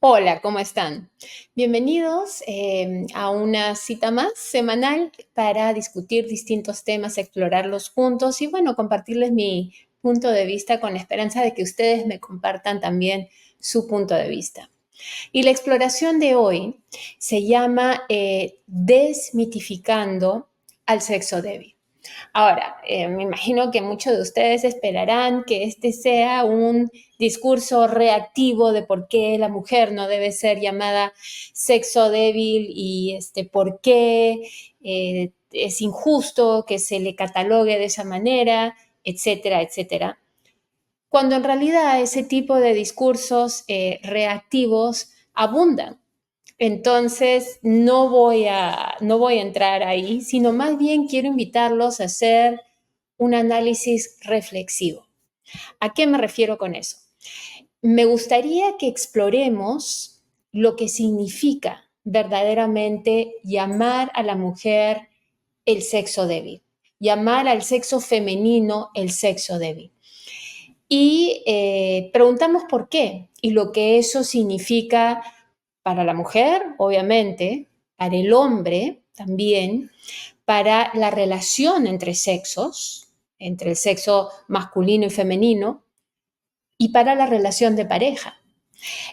Hola, ¿cómo están? Bienvenidos a una cita más semanal para discutir distintos temas, explorarlos juntos y bueno, compartirles mi punto de vista con la esperanza de que ustedes me compartan también su punto de vista. Y la exploración de hoy se llama Desmitificando al sexo débil. Ahora, me imagino que muchos de ustedes esperarán que este sea un discurso reactivo de por qué la mujer no debe ser llamada sexo débil y por qué es injusto que se le catalogue de esa manera, etcétera, etcétera. Cuando en realidad ese tipo de discursos reactivos abundan. Entonces, no voy a entrar ahí, sino más bien quiero invitarlos a hacer un análisis reflexivo. ¿A qué me refiero con eso? Me gustaría que exploremos lo que significa verdaderamente llamar a la mujer el sexo débil, llamar al sexo femenino el sexo débil. Y preguntamos por qué y lo que eso significa para la mujer, obviamente, para el hombre también, para la relación entre sexos, entre el sexo masculino y femenino, y para la relación de pareja.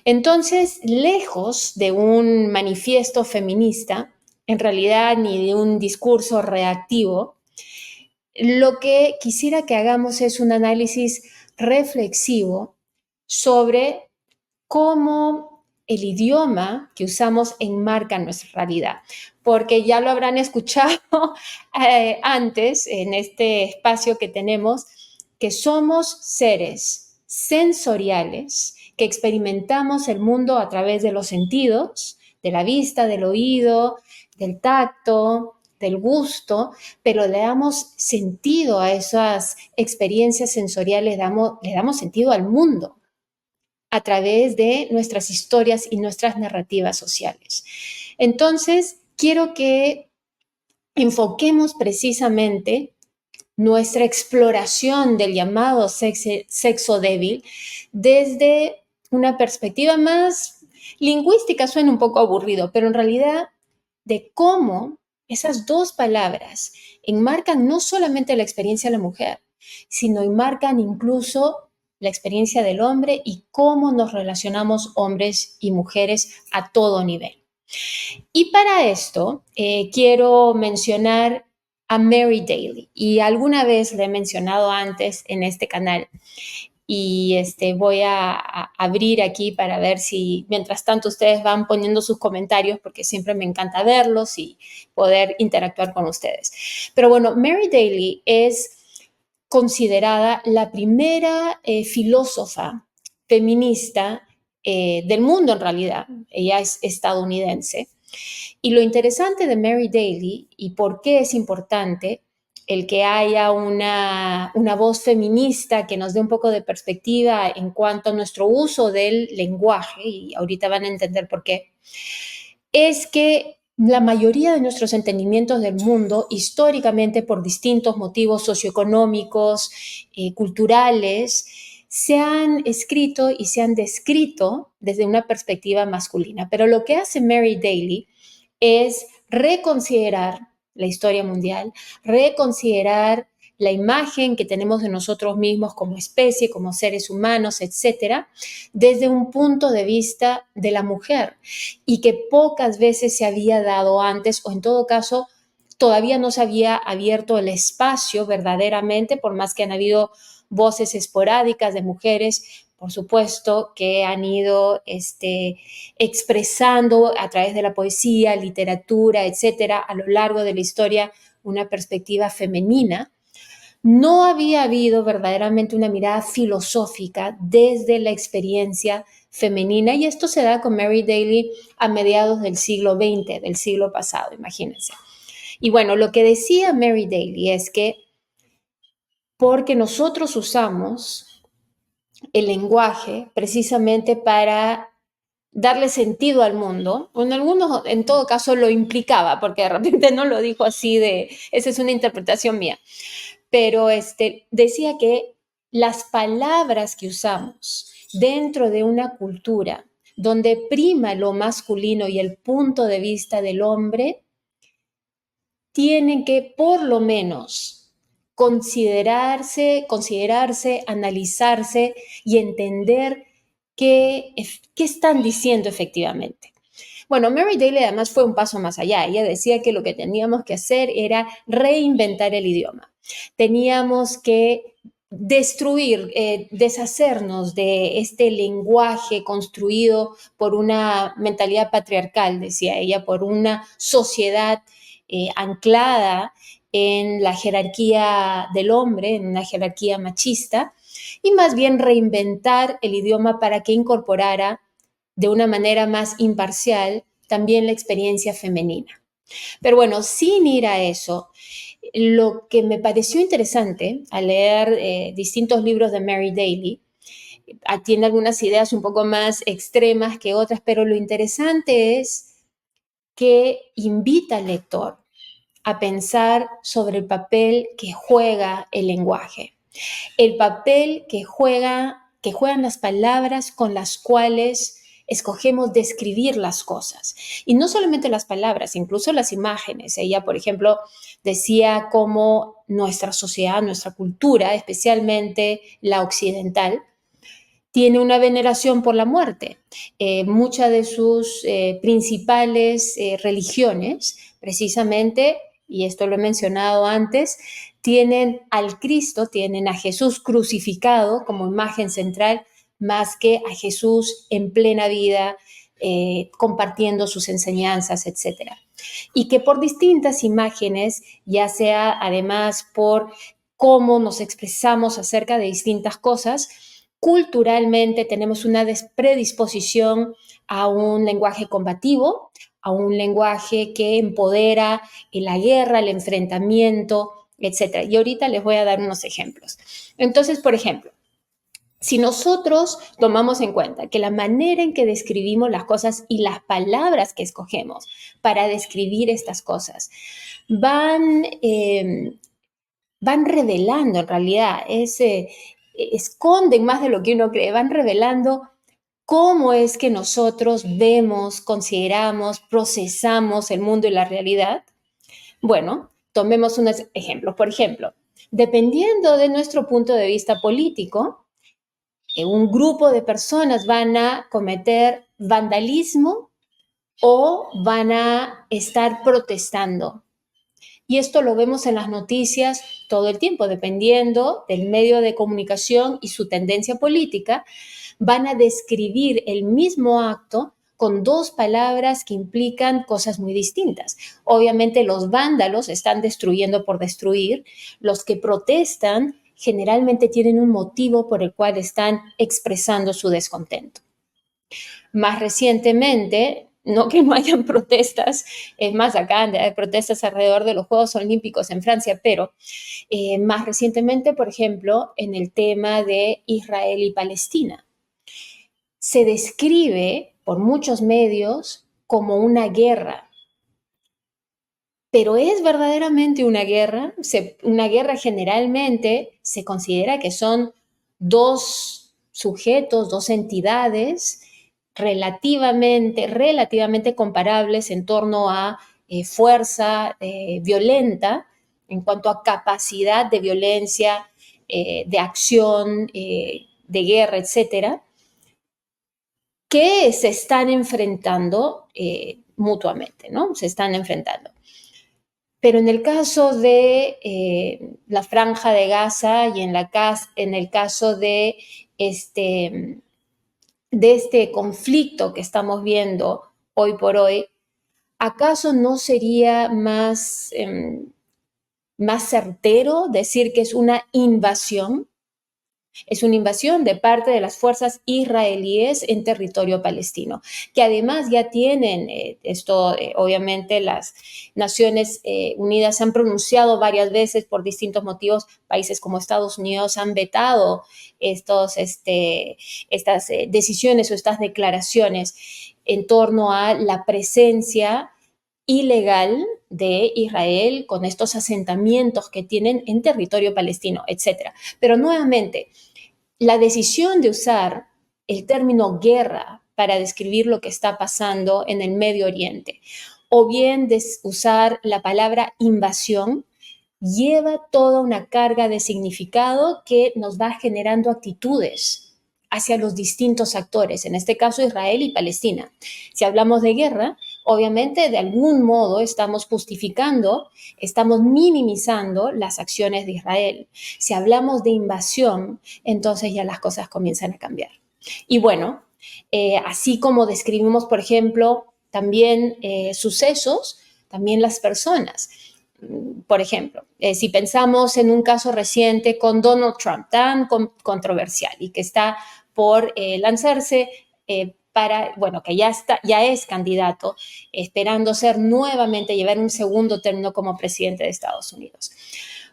Entonces, lejos de un manifiesto feminista, en realidad ni de un discurso reactivo, lo que quisiera que hagamos es un análisis reflexivo sobre cómo el idioma que usamos enmarca nuestra realidad, porque ya lo habrán escuchado antes en este espacio que tenemos, que somos seres sensoriales, que experimentamos el mundo a través de los sentidos, de la vista, del oído, del tacto, del gusto, pero le damos sentido a esas experiencias sensoriales, le damos sentido al mundo a través de nuestras historias y nuestras narrativas sociales. Entonces, quiero que enfoquemos precisamente nuestra exploración del llamado sexo débil desde una perspectiva más lingüística. Suena un poco aburrido, pero en realidad de cómo esas dos palabras enmarcan no solamente la experiencia de la mujer, sino enmarcan incluso la experiencia del hombre y cómo nos relacionamos hombres y mujeres a todo nivel. Y para esto quiero mencionar a Mary Daly, y alguna vez le he mencionado antes en este canal, y voy a abrir aquí para ver si mientras tanto ustedes van poniendo sus comentarios, porque siempre me encanta verlos y poder interactuar con ustedes. Pero bueno, Mary Daly es considerada la primera filósofa feminista del mundo en realidad. Ella es estadounidense. Y lo interesante de Mary Daly y por qué es importante el que haya una voz feminista que nos dé un poco de perspectiva en cuanto a nuestro uso del lenguaje, y ahorita van a entender por qué, es que la mayoría de nuestros entendimientos del mundo, históricamente por distintos motivos socioeconómicos, culturales, se han escrito y se han descrito desde una perspectiva masculina. Pero lo que hace Mary Daly es reconsiderar la historia mundial, reconsiderar la imagen que tenemos de nosotros mismos como especie, como seres humanos, etcétera, desde un punto de vista de la mujer, y que pocas veces se había dado antes, o en todo caso todavía no se había abierto el espacio verdaderamente, por más que han habido voces esporádicas de mujeres, por supuesto, que han ido expresando a través de la poesía, literatura, etcétera, a lo largo de la historia una perspectiva femenina. No había habido verdaderamente una mirada filosófica desde la experiencia femenina, y esto se da con Mary Daly a mediados del siglo XX, del siglo pasado, imagínense. Y bueno, lo que decía Mary Daly es que porque nosotros usamos el lenguaje precisamente para darle sentido al mundo, o en algunos, en todo caso, lo implicaba, porque de repente no lo dijo así esa es una interpretación mía, pero decía que las palabras que usamos dentro de una cultura donde prima lo masculino y el punto de vista del hombre, tienen que por lo menos considerarse, analizarse y entender qué están diciendo efectivamente. Bueno, Mary Daly además fue un paso más allá. Ella decía que lo que teníamos que hacer era reinventar el idioma. Teníamos que destruir, deshacernos de este lenguaje construido por una mentalidad patriarcal, decía ella, por una sociedad anclada en la jerarquía del hombre, en una jerarquía machista, y más bien reinventar el idioma para que incorporara de una manera más imparcial también la experiencia femenina. Pero bueno, sin ir a eso, lo que me pareció interesante al leer distintos libros de Mary Daly, tiene algunas ideas un poco más extremas que otras, pero lo interesante es que invita al lector a pensar sobre el papel que juega el lenguaje, el papel que juegan las palabras con las cuales escogemos describir las cosas. Y no solamente las palabras, incluso las imágenes. Ella, por ejemplo, decía cómo nuestra sociedad, nuestra cultura, especialmente la occidental, tiene una veneración por la muerte. Muchas de sus principales religiones, precisamente, y esto lo he mencionado antes, tienen al Cristo, tienen a Jesús crucificado como imagen central, más que a Jesús en plena vida, compartiendo sus enseñanzas, etc. Y que por distintas imágenes, ya sea además por cómo nos expresamos acerca de distintas cosas, culturalmente tenemos una predisposición a un lenguaje combativo, a un lenguaje que empodera la guerra, el enfrentamiento, etc. Y ahorita les voy a dar unos ejemplos. Entonces, por ejemplo, si nosotros tomamos en cuenta que la manera en que describimos las cosas y las palabras que escogemos para describir estas cosas van revelando en realidad, esconden más de lo que uno cree, van revelando cómo es que nosotros vemos, consideramos, procesamos el mundo y la realidad. Bueno, tomemos unos ejemplos. Por ejemplo, dependiendo de nuestro punto de vista político, un grupo de personas van a cometer vandalismo o van a estar protestando. Y esto lo vemos en las noticias todo el tiempo, dependiendo del medio de comunicación y su tendencia política, van a describir el mismo acto con dos palabras que implican cosas muy distintas. Obviamente los vándalos están destruyendo por destruir, los que protestan generalmente tienen un motivo por el cual están expresando su descontento. Más recientemente, no que no hayan protestas, es más, acá hay protestas alrededor de los Juegos Olímpicos en Francia, pero más recientemente, por ejemplo, en el tema de Israel y Palestina, se describe por muchos medios como una guerra. Pero ¿es verdaderamente una guerra? Una guerra generalmente se considera que son dos sujetos, dos entidades relativamente comparables en torno a fuerza violenta, en cuanto a capacidad de violencia, de acción, de guerra, etcétera, que se están enfrentando mutuamente, ¿no? Se están enfrentando. Pero en el caso de la Franja de Gaza y en el caso de este conflicto que estamos viendo hoy por hoy, ¿acaso no sería más certero decir que es una invasión? Es una invasión de parte de las fuerzas israelíes en territorio palestino, que además ya tienen obviamente las Naciones Unidas han pronunciado varias veces por distintos motivos. Países como Estados Unidos han vetado estas decisiones o estas declaraciones en torno a la presencia ilegal de Israel con estos asentamientos que tienen en territorio palestino, etc. Pero nuevamente, la decisión de usar el término guerra para describir lo que está pasando en el Medio Oriente. O bien usar la palabra invasión, lleva toda una carga de significado que nos va generando actitudes hacia los distintos actores, en este caso Israel y Palestina. Si hablamos de guerra, obviamente de algún modo estamos justificando, estamos minimizando las acciones de Israel. Si hablamos de invasión, entonces ya las cosas comienzan a cambiar. Y bueno, así como describimos, por ejemplo, también sucesos, también las personas. Por ejemplo, si pensamos en un caso reciente con Donald Trump, tan controversial y que está por lanzarse bueno, que ya es candidato, esperando ser nuevamente, llevar un segundo término como presidente de Estados Unidos.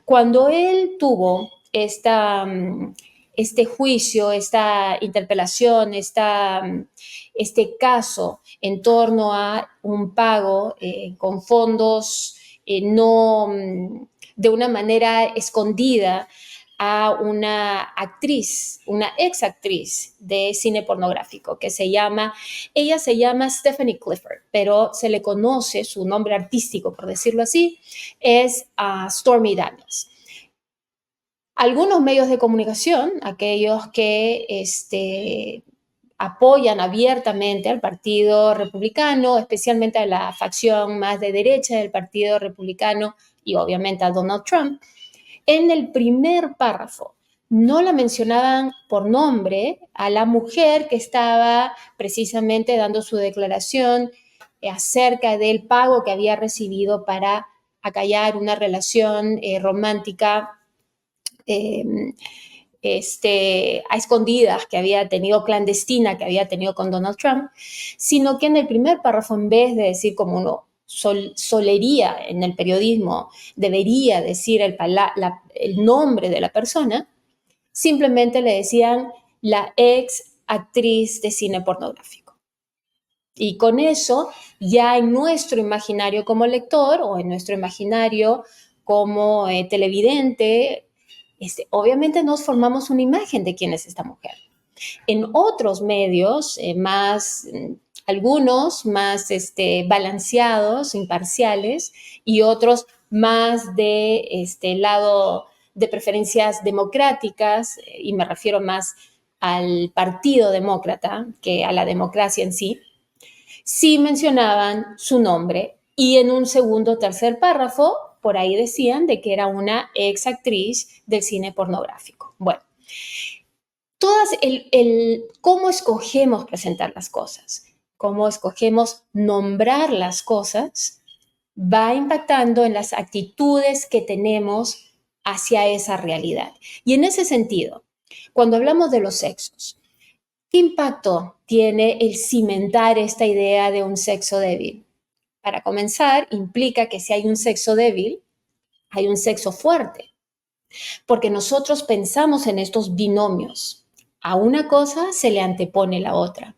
Cuando él tuvo este juicio, esta interpelación, este caso en torno a un pago con fondos no de una manera escondida a una actriz, una ex actriz de cine pornográfico ella se llama Stephanie Clifford, pero se le conoce, su nombre artístico, por decirlo así, es Stormy Daniels. Algunos medios de comunicación, aquellos que apoyan abiertamente al Partido Republicano, especialmente a la facción más de derecha del Partido Republicano y obviamente a Donald Trump, en el primer párrafo no la mencionaban por nombre a la mujer que estaba precisamente dando su declaración acerca del pago que había recibido para acallar una relación romántica a escondidas que había tenido, clandestina que había tenido con Donald Trump, sino que en el primer párrafo, en vez de decir como uno solería en el periodismo, debería decir el nombre de la persona, simplemente le decían la ex actriz de cine pornográfico. Y con eso, ya en nuestro imaginario como lector o en nuestro imaginario como televidente, obviamente nos formamos una imagen de quién es esta mujer. En otros medios, algunos más balanceados, imparciales, y otros más de lado de preferencias democráticas, y me refiero más al Partido Demócrata que a la democracia en sí, sí mencionaban su nombre y en un segundo o tercer párrafo por ahí decían de que era una ex actriz del cine pornográfico. Bueno, cómo escogemos presentar las cosas, cómo escogemos nombrar las cosas, va impactando en las actitudes que tenemos hacia esa realidad. Y en ese sentido, cuando hablamos de los sexos, ¿qué impacto tiene el cimentar esta idea de un sexo débil? Para comenzar, implica que si hay un sexo débil, hay un sexo fuerte, porque nosotros pensamos en estos binomios. A una cosa se le antepone la otra.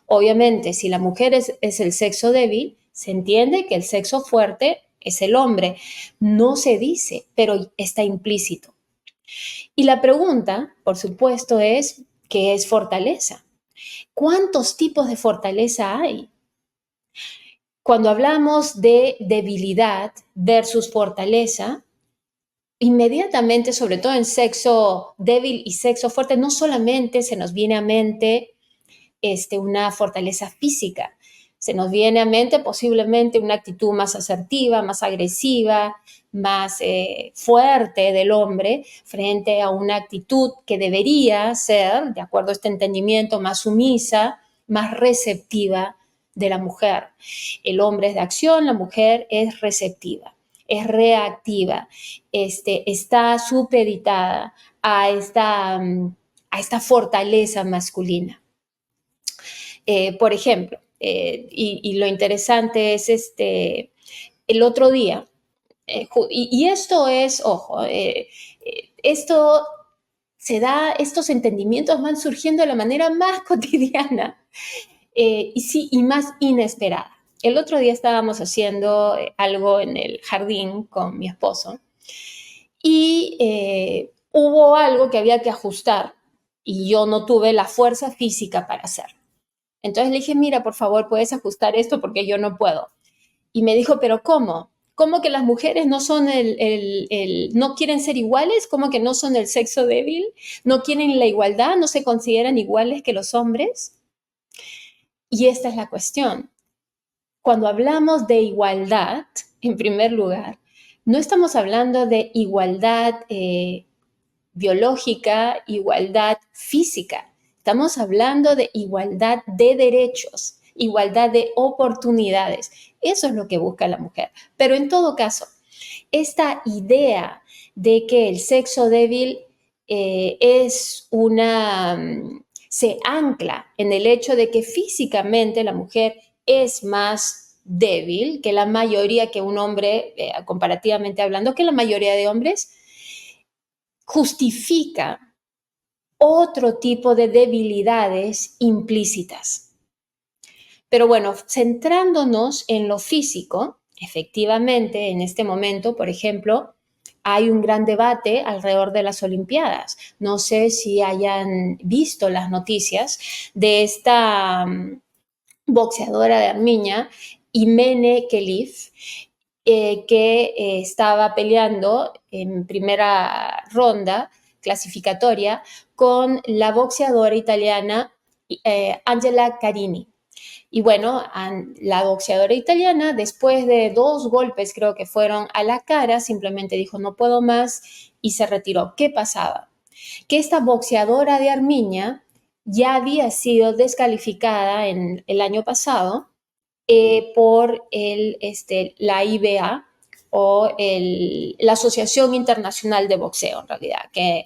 Obviamente, si la mujer es el sexo débil, se entiende que el sexo fuerte es el hombre. No se dice, pero está implícito. Y la pregunta, por supuesto, es, ¿qué es fortaleza? ¿Cuántos tipos de fortaleza hay? Cuando hablamos de debilidad versus fortaleza, inmediatamente, sobre todo en sexo débil y sexo fuerte, no solamente se nos viene a mente una fortaleza física, se nos viene a mente posiblemente una actitud más asertiva, más agresiva, más fuerte del hombre frente a una actitud que debería ser, de acuerdo a este entendimiento, más sumisa, más receptiva de la mujer. El hombre es de acción, la mujer es receptiva, es reactiva, está supeditada a esta fortaleza masculina. Por ejemplo, y lo interesante es el otro día, y esto es, ojo, esto se da, estos entendimientos van surgiendo de la manera más cotidiana y más inesperada. El otro día estábamos haciendo algo en el jardín con mi esposo y hubo algo que había que ajustar y yo no tuve la fuerza física para hacerlo. Entonces le dije, mira, por favor, puedes ajustar esto porque yo no puedo. Y me dijo, pero ¿cómo? ¿Cómo que las mujeres no son no quieren ser iguales? ¿Cómo que no son el sexo débil? ¿No quieren la igualdad? ¿No se consideran iguales que los hombres? Y esta es la cuestión. Cuando hablamos de igualdad, en primer lugar, no estamos hablando de igualdad biológica, igualdad física. Estamos hablando de igualdad de derechos, igualdad de oportunidades. Eso es lo que busca la mujer. Pero en todo caso, esta idea de que el sexo débil se ancla en el hecho de que físicamente la mujer es más débil que la mayoría, que un hombre, comparativamente hablando, que la mayoría de hombres, justifica otro tipo de debilidades implícitas. Pero bueno, centrándonos en lo físico, efectivamente, en este momento, por ejemplo, hay un gran debate alrededor de las Olimpiadas. No sé si hayan visto las noticias de esta boxeadora de Armiña, Imene Khelif, que estaba peleando en primera ronda clasificatoria con la boxeadora italiana Angela Carini. Y bueno, la boxeadora italiana, después de 2 golpes, creo que fueron a la cara, simplemente dijo no puedo más y se retiró. ¿Qué pasaba? Que esta boxeadora de Armiña ya había sido descalificada en el año pasado por la IBA o la Asociación Internacional de Boxeo, en realidad, que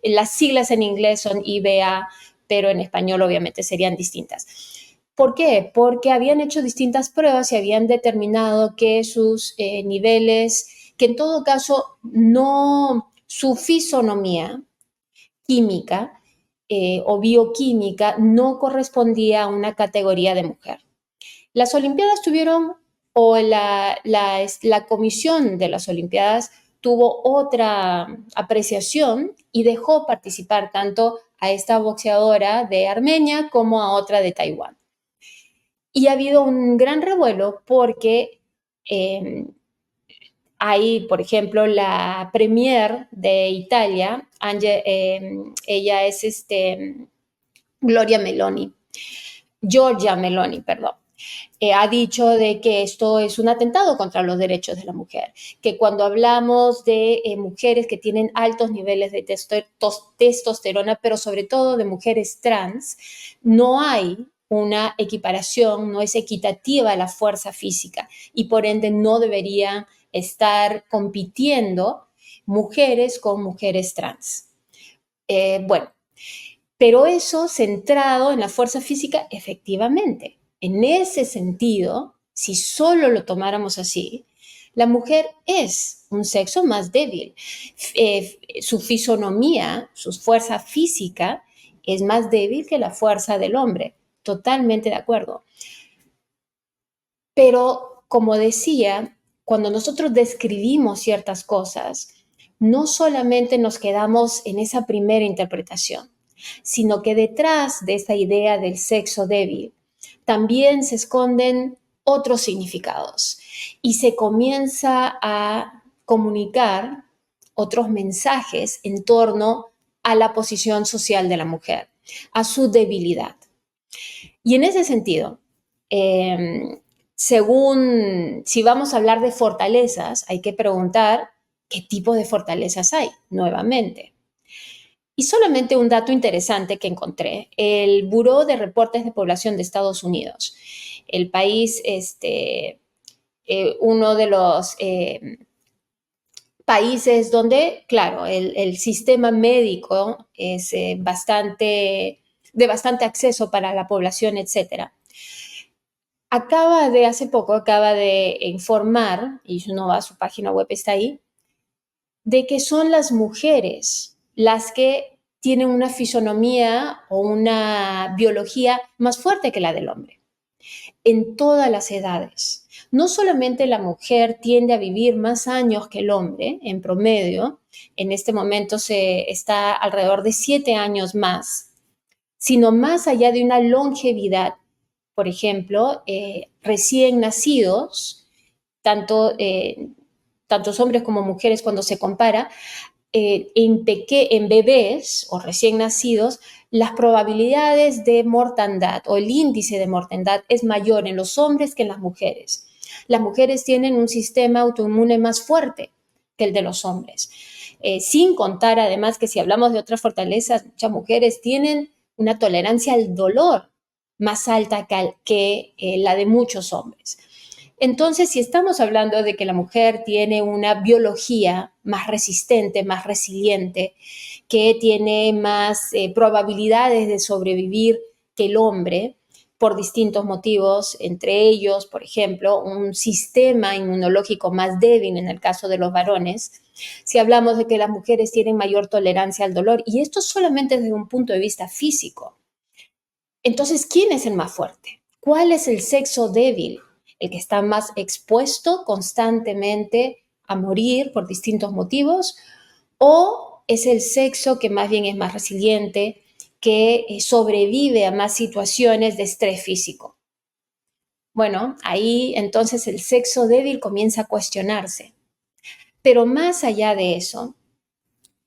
las siglas en inglés son IBA, pero en español obviamente serían distintas. ¿Por qué? Porque habían hecho distintas pruebas y habían determinado que sus niveles, que en todo caso no, su fisonomía química o bioquímica no correspondía a una categoría de mujer. Las Olimpiadas tuvieron, o la comisión de las Olimpiadas tuvo otra apreciación y dejó participar tanto a esta boxeadora de Armenia como a otra de Taiwán. Y ha habido un gran revuelo porque hay, por ejemplo, la premier de Italia, ella es Gloria Meloni, Giorgia Meloni, perdón. Ha dicho de que esto es un atentado contra los derechos de la mujer, que cuando hablamos de mujeres que tienen altos niveles de testosterona, pero sobre todo de mujeres trans, no hay una equiparación, no es equitativa la fuerza física y por ende no deberían estar compitiendo mujeres con mujeres trans. Bueno, pero eso centrado en la fuerza física, efectivamente. En ese sentido, si solo lo tomáramos así, la mujer es un sexo más débil. Su fisonomía, su fuerza física es más débil que la fuerza del hombre. Totalmente de acuerdo. Pero, como decía, cuando nosotros describimos ciertas cosas, no solamente nos quedamos en esa primera interpretación, sino que detrás de esta idea del sexo débil también se esconden otros significados y se comienza a comunicar otros mensajes en torno a la posición social de la mujer, a su debilidad. Y en ese sentido, según, si vamos a hablar de fortalezas, hay que preguntar qué tipo de fortalezas hay, nuevamente. Y solamente un dato interesante que encontré, el Buró de Reportes de Población de Estados Unidos, el país, uno de los países donde, claro, el sistema médico es de bastante acceso para la población, etcétera. Hace poco acaba de informar, y si uno va a su página web está ahí, de que son las mujeres las que tienen una fisonomía o una biología más fuerte que la del hombre, en todas las edades. No solamente la mujer tiende a vivir más años que el hombre, en promedio, en este momento se está alrededor de 7 años más, sino más allá de una longevidad por ejemplo, recién nacidos, tantos hombres como mujeres cuando se compara, en bebés o recién nacidos, las probabilidades de mortandad o el índice de mortandad es mayor en los hombres que en las mujeres. Las mujeres tienen un sistema autoinmune más fuerte que el de los hombres. Sin contar además que si hablamos de otras fortalezas, muchas mujeres tienen una tolerancia al dolor más alta que la de muchos hombres. Entonces, si estamos hablando de que la mujer tiene una biología más resistente, más resiliente, que tiene más probabilidades de sobrevivir que el hombre, por distintos motivos, entre ellos, por ejemplo, un sistema inmunológico más débil en el caso de los varones, si hablamos de que las mujeres tienen mayor tolerancia al dolor, y esto solamente desde un punto de vista físico. Entonces, ¿quién es el más fuerte? ¿Cuál es el sexo débil? ¿El que está más expuesto constantemente a morir por distintos motivos? ¿O es el sexo que más bien es más resiliente, que sobrevive a más situaciones de estrés físico? Bueno, ahí entonces el sexo débil comienza a cuestionarse. Pero más allá de eso,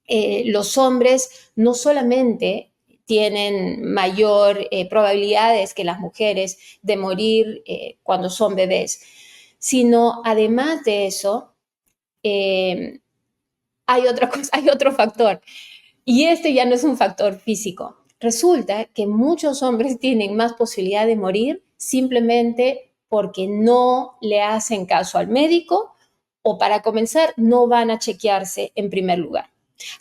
los hombres no solamente tienen mayor probabilidades que las mujeres de morir cuando son bebés, sino además de eso, eh, hay otra cosa, hay otro factor, y este ya no es un factor físico. Resulta que muchos hombres tienen más posibilidad de morir simplemente porque no le hacen caso al médico o, para comenzar, no van a chequearse en primer lugar.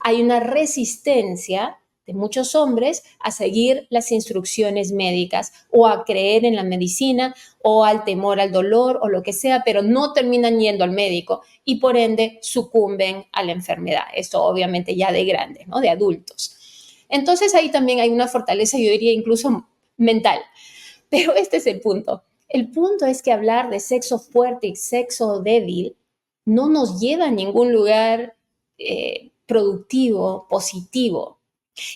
Hay una resistencia de muchos hombres a seguir las instrucciones médicas o a creer en la medicina o al temor al dolor o lo que sea, pero no terminan yendo al médico y por ende sucumben a la enfermedad. Esto obviamente ya de grandes, ¿no? De adultos. Entonces ahí también hay una fortaleza, yo diría incluso mental. Pero este es el punto. El punto es que hablar de sexo fuerte y sexo débil no nos lleva a ningún lugar productivo, positivo.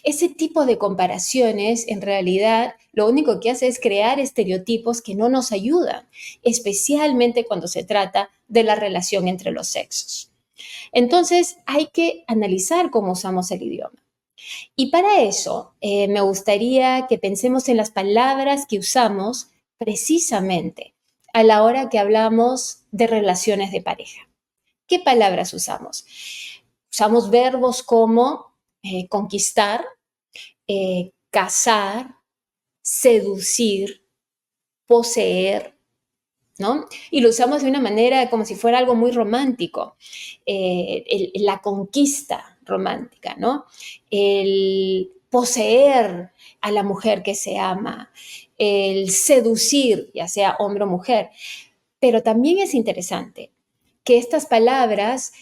Ese tipo de comparaciones, en realidad, lo único que hace es crear estereotipos que no nos ayudan, especialmente cuando se trata de la relación entre los sexos. Entonces, hay que analizar cómo usamos el idioma. Y para eso, me gustaría que pensemos en las palabras que usamos precisamente a la hora que hablamos de relaciones de pareja. ¿Qué palabras usamos? Usamos verbos como conquistar, casar, seducir, poseer, ¿no? Y lo usamos de una manera como si fuera algo muy romántico. La conquista romántica, ¿no? El poseer a la mujer que se ama, el seducir, ya sea hombre o mujer. Pero también es interesante que estas palabras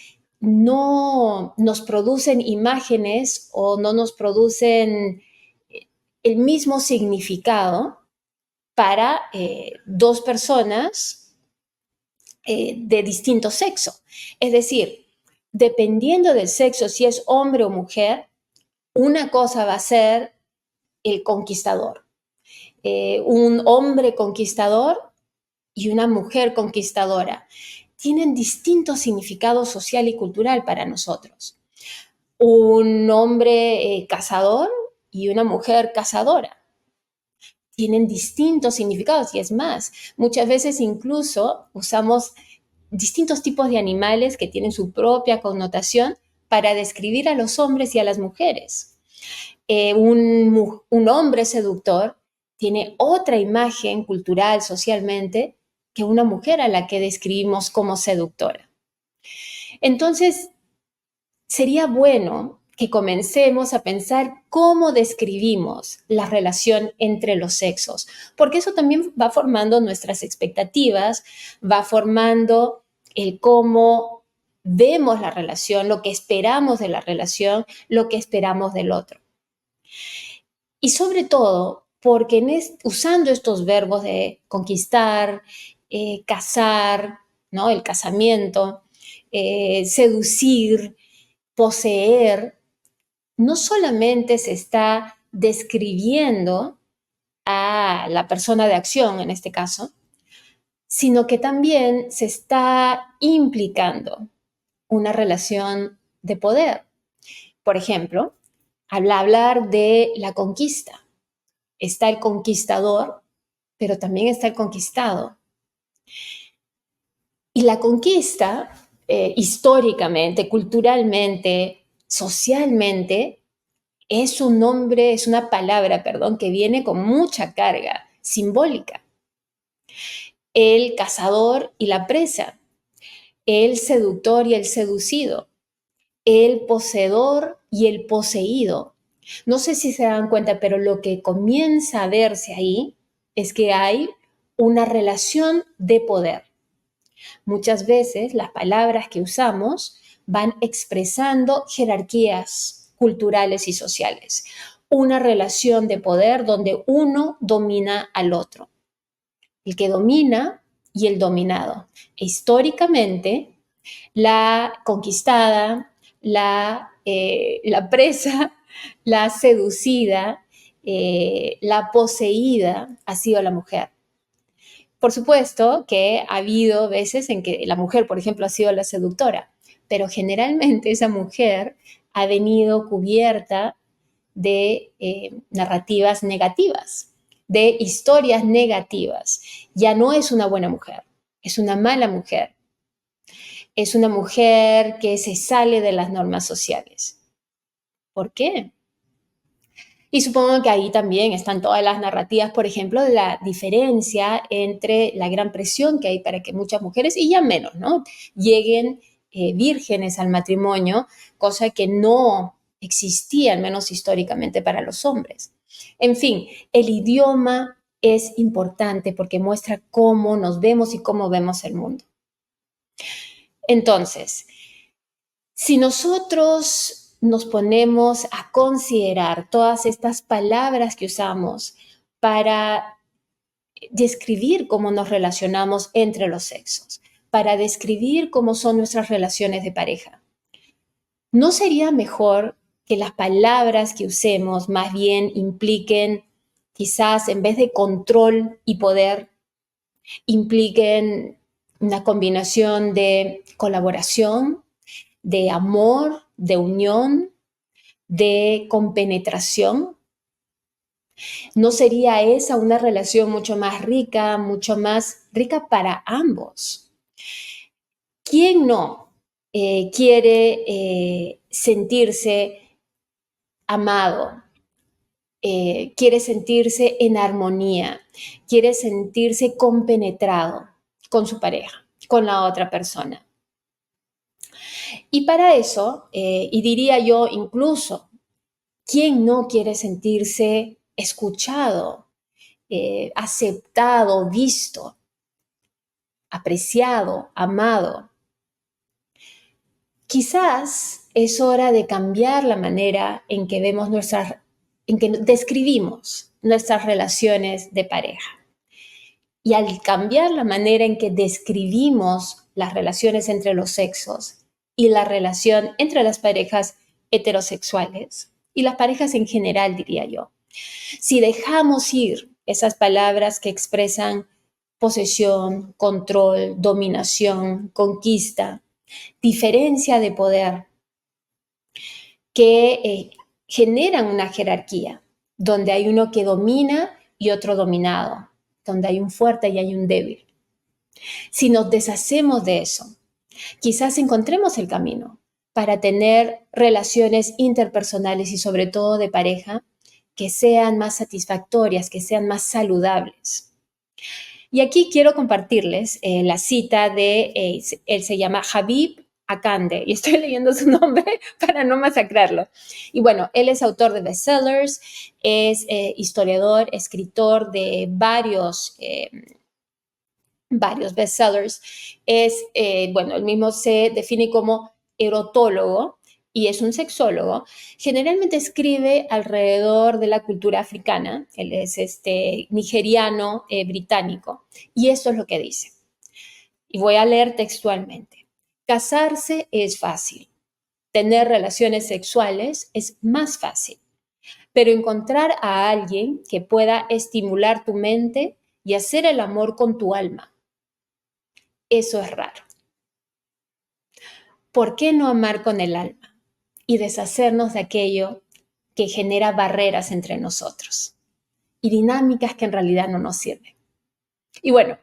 no nos producen imágenes o no nos producen el mismo significado para dos personas de distinto sexo. Es decir, dependiendo del sexo, si es hombre o mujer, una cosa va a ser el conquistador. Un hombre conquistador y una mujer conquistadora tienen distinto significado social y cultural para nosotros. Un hombre cazador y una mujer cazadora tienen distintos significados y es más, muchas veces incluso usamos distintos tipos de animales que tienen su propia connotación para describir a los hombres y a las mujeres. Un hombre seductor tiene otra imagen cultural, socialmente, que una mujer a la que describimos como seductora. Entonces, sería bueno que comencemos a pensar cómo describimos la relación entre los sexos, porque eso también va formando nuestras expectativas, va formando el cómo vemos la relación, lo que esperamos de la relación, lo que esperamos del otro. Y sobre todo, porque usando estos verbos de conquistar, casar, ¿no? El casamiento, seducir, poseer, no solamente se está describiendo a la persona de acción en este caso, sino que también se está implicando una relación de poder. Por ejemplo, al hablar de la conquista, está el conquistador, pero también está el conquistado. Y la conquista, históricamente, culturalmente, socialmente, es un nombre, es una palabra, perdón, que viene con mucha carga simbólica. El cazador y la presa, el seductor y el seducido, el poseedor y el poseído. No sé si se dan cuenta, pero lo que comienza a verse ahí es que hay una relación de poder. Muchas veces las palabras que usamos van expresando jerarquías culturales y sociales. Una relación de poder donde uno domina al otro. El que domina y el dominado. Históricamente, la conquistada, la presa, la seducida, la poseída ha sido la mujer. Por supuesto que ha habido veces en que la mujer, por ejemplo, ha sido la seductora, pero generalmente esa mujer ha venido cubierta de narrativas negativas, de historias negativas. Ya no es una buena mujer, es una mala mujer. Es una mujer que se sale de las normas sociales. ¿Por qué? Y supongo que ahí también están todas las narrativas, por ejemplo, de la diferencia entre la gran presión que hay para que muchas mujeres, y ya menos, ¿no?, lleguen vírgenes al matrimonio, cosa que no existía, al menos históricamente, para los hombres. En fin, el idioma es importante porque muestra cómo nos vemos y cómo vemos el mundo. Entonces, si nosotros nos ponemos a considerar todas estas palabras que usamos para describir cómo nos relacionamos entre los sexos, para describir cómo son nuestras relaciones de pareja, ¿no sería mejor que las palabras que usemos más bien impliquen, quizás en vez de control y poder, impliquen una combinación de colaboración, de amor, de unión, de compenetración? ¿No sería esa una relación mucho más rica para ambos? ¿Quién no quiere sentirse amado? Quiere sentirse en armonía, quiere sentirse compenetrado con su pareja, con la otra persona. Y para eso, y diría yo incluso, ¿quién no quiere sentirse escuchado, aceptado, visto, apreciado, amado? Quizás es hora de cambiar la manera en que en que describimos nuestras relaciones de pareja. Y al cambiar la manera en que describimos las relaciones entre los sexos y la relación entre las parejas heterosexuales y las parejas en general, diría yo, si dejamos ir esas palabras que expresan posesión, control, dominación, conquista, diferencia de poder, que generan una jerarquía, donde hay uno que domina y otro dominado, donde hay un fuerte y hay un débil. Si nos deshacemos de eso, quizás encontremos el camino para tener relaciones interpersonales y sobre todo de pareja que sean más satisfactorias, que sean más saludables. Y aquí quiero compartirles la cita de, él se llama Habib Akande, y estoy leyendo su nombre para no masacrarlo. Y bueno, él es autor de bestsellers, es historiador, escritor de varios bestsellers. Bueno, él mismo se define como erotólogo y es un sexólogo. Generalmente escribe alrededor de la cultura africana. Él es nigeriano, británico. Y esto es lo que dice. Y voy a leer textualmente. Casarse es fácil. Tener relaciones sexuales es más fácil. pero encontrar a alguien que pueda estimular tu mente y hacer el amor con tu alma, eso es raro. ¿Por qué no amar con el alma y deshacernos de aquello que genera barreras entre nosotros y dinámicas que en realidad no nos sirven? Y bueno,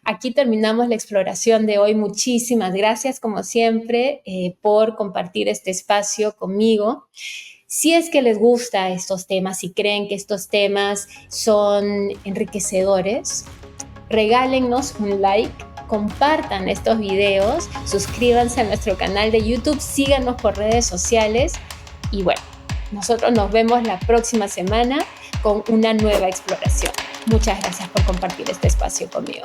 aquí terminamos la exploración de hoy. Muchísimas gracias, como siempre, por compartir este espacio conmigo. Si es que les gusta estos temas, si creen que estos temas son enriquecedores, regálennos un like, compartan estos videos, suscríbanse a nuestro canal de YouTube, síganos por redes sociales y bueno, nosotros nos vemos la próxima semana con una nueva exploración. Muchas gracias por compartir este espacio conmigo.